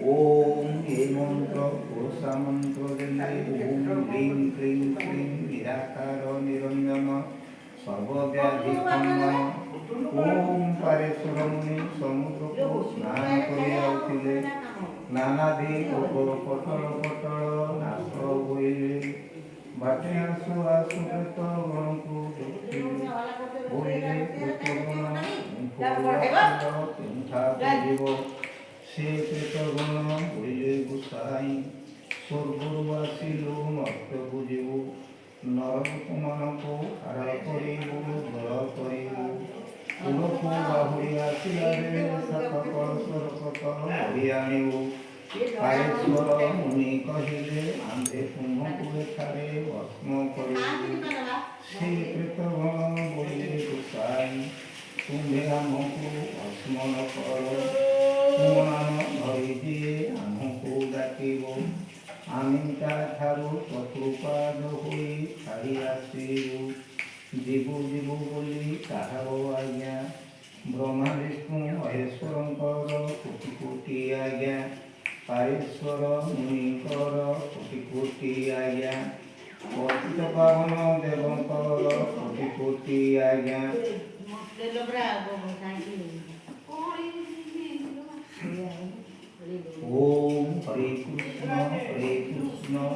ओम ये मंत्र पुरुषा मंत्र देले ओम ह्रीं क्लीं क्लीं निराकार निरंजन सर्वव्याधि खंडन ओम पारेश्वर मुनि समुद्र को स्नान कर जाउथिले नानादि रोग पटल पटल नाश होइले बाटे आसु आसु प्रेत गण को देखिले बोलिले प्रेतगण जीव से प्रेतगण बोलिले गोसाई स्वर्गरु आसिलु मर्त्य बुझिबु नरक मानकु आड़ करिबु दर करिबु पुरखु बाहुरी आसिला बेले सात कलशर कत बहि आनिबु पारेश्वर मुनि कहिले आंधे तुम्हकु एठारे भस्म करिबु से प्रेतगण बोलिले गोसाई तुम्हे आमकु भस्म न कर तुम नाम धरि दिए आमकु डाकिबो आमी ताठारु चतुर्पाद होई छाड़ी आसिबु जीवु जीवु बोली काहार आज्ञा ब्रह्मा विष्णु महेश्वरंकर कोटि कोटि आज्ञा पारेश्वर मुनिकर कोटि कोटि आज्ञा पतित पावन देवंकर कोटि कोटि आज्ञा ओम हरे कृष्ण कृष्ण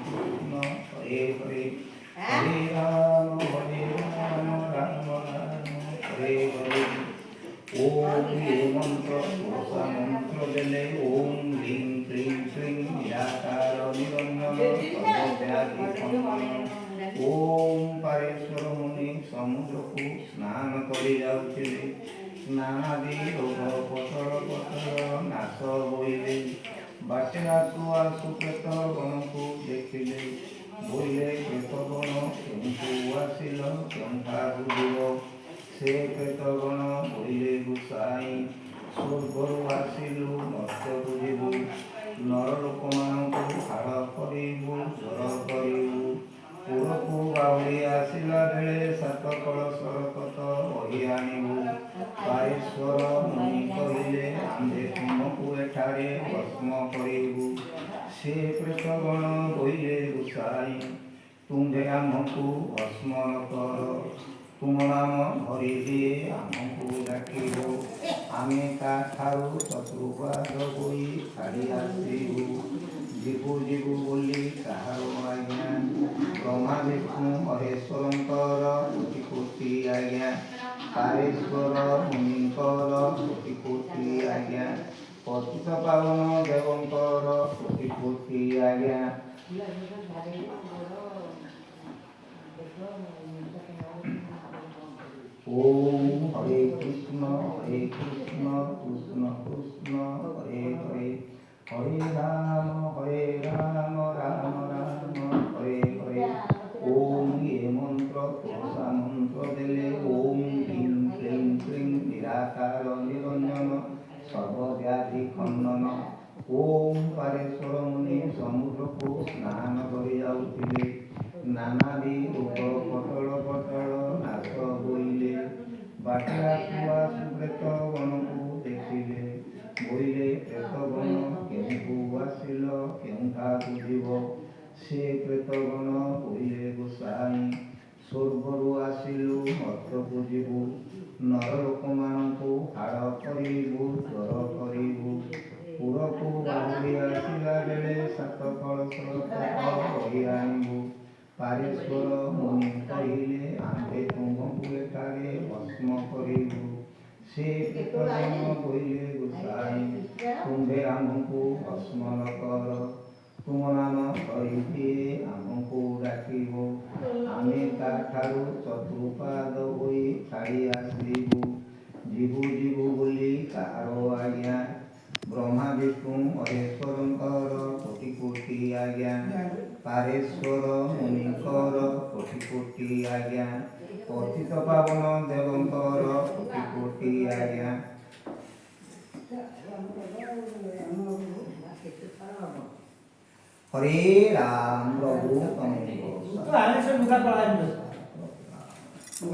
कृष्ण हरे हरे हरे राम राम राम हरे हरे ओम ये मंत्र पुरुषा मंत्र देले ओम ह्रीं क्लीं क्लीं निराकार निरंजन सर्वव्याधि खंडन ओम पारेश्वर मुनि समुद्र को स्नान करि जाउथिले नानादि रोग पटल पटल नाश होइले बाटे आसु आसु प्रेत गण को देखिले बोले प्रेतगण केउठु आसिल केउठारु जीव से प्रेतगण बोले गोसाई स्वर्गरु आसिलु मर्त्य बुझिबु नरलोक मानकु हाड़ करिबु जर करिबु पुरखु बाहुरी आसिला बेले सात कलशर कत बहि आनिबु पारेश्वर मुनि कहिले आंधे तुमकु एठारे भस्म करिबु से प्रेतगण बोले गोसाई तुम्हे आमकु भस्म न कर तुम नाम धरि दिए आमकु डाकिबो आमी ताठारु चतुर्पाद होई छाड़ी आसिबु जीवु जीवु बोली काहार आज्ञा ब्रह्मा विष्णु महेश्वरंकर कोटि कोटि आज्ञा पारेश्वर मुनिकर कोटि कोटि आज्ञा पतित पावन देवंकर कोटि कोटि आज्ञा ओम हरे कृष्ण कृष्ण कृष्ण हरे हरे हरे राम राम राम हरे हरे ओम ये मंत्र पुरुषा मंत्र देले ओम ह्रीं क्लीं क्लीं निराकार निरंजन सर्वव्याधि खंडन ओम पारेश्वर मुनि समुद्र को स्नान करि जाउथिले नानादि रोग पटल पटल नाश होइले बाटे आसु आसु प्रेत गण को देखिले बोइले प्रेतगण केउठु आसिल केउठारु जीव से प्रेतगण बोइले गोसाई स्वर्गरु आसिलु मर्त्य बुझिबु नरलोक मानकु हाड़ करिबु जर करिबु पुरखु बाहुरी आसिला बेले सात कलशर कत बहि आनिबु पारेश्वर मुनि कहिले आंधे तुमकु एठारे भस्म करिबु से प्रेतगण बोइले गोसाई तुम्हे आमकु भस्म न कर तुम नाम धरि दिए आमकु डाकिबो आमी ताठारु चतुर्पाद होई छाड़ी आसिबु जीवु जीवु बोली काहार आज्ञा ब्रह्मा विष्णु महेश्वरंकर कोटि कोटि आज्ञा पारेश्वर मुनिकर कोटि कोटि आज्ञा पतित पावन देवंकर कोटि कोटि आज्ञा हरे राम प्रभु तो आने से लुगा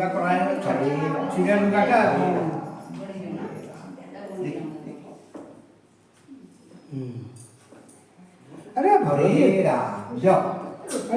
पढ़ाए छड़ी सीधा लुगा का अरे हरे राम जप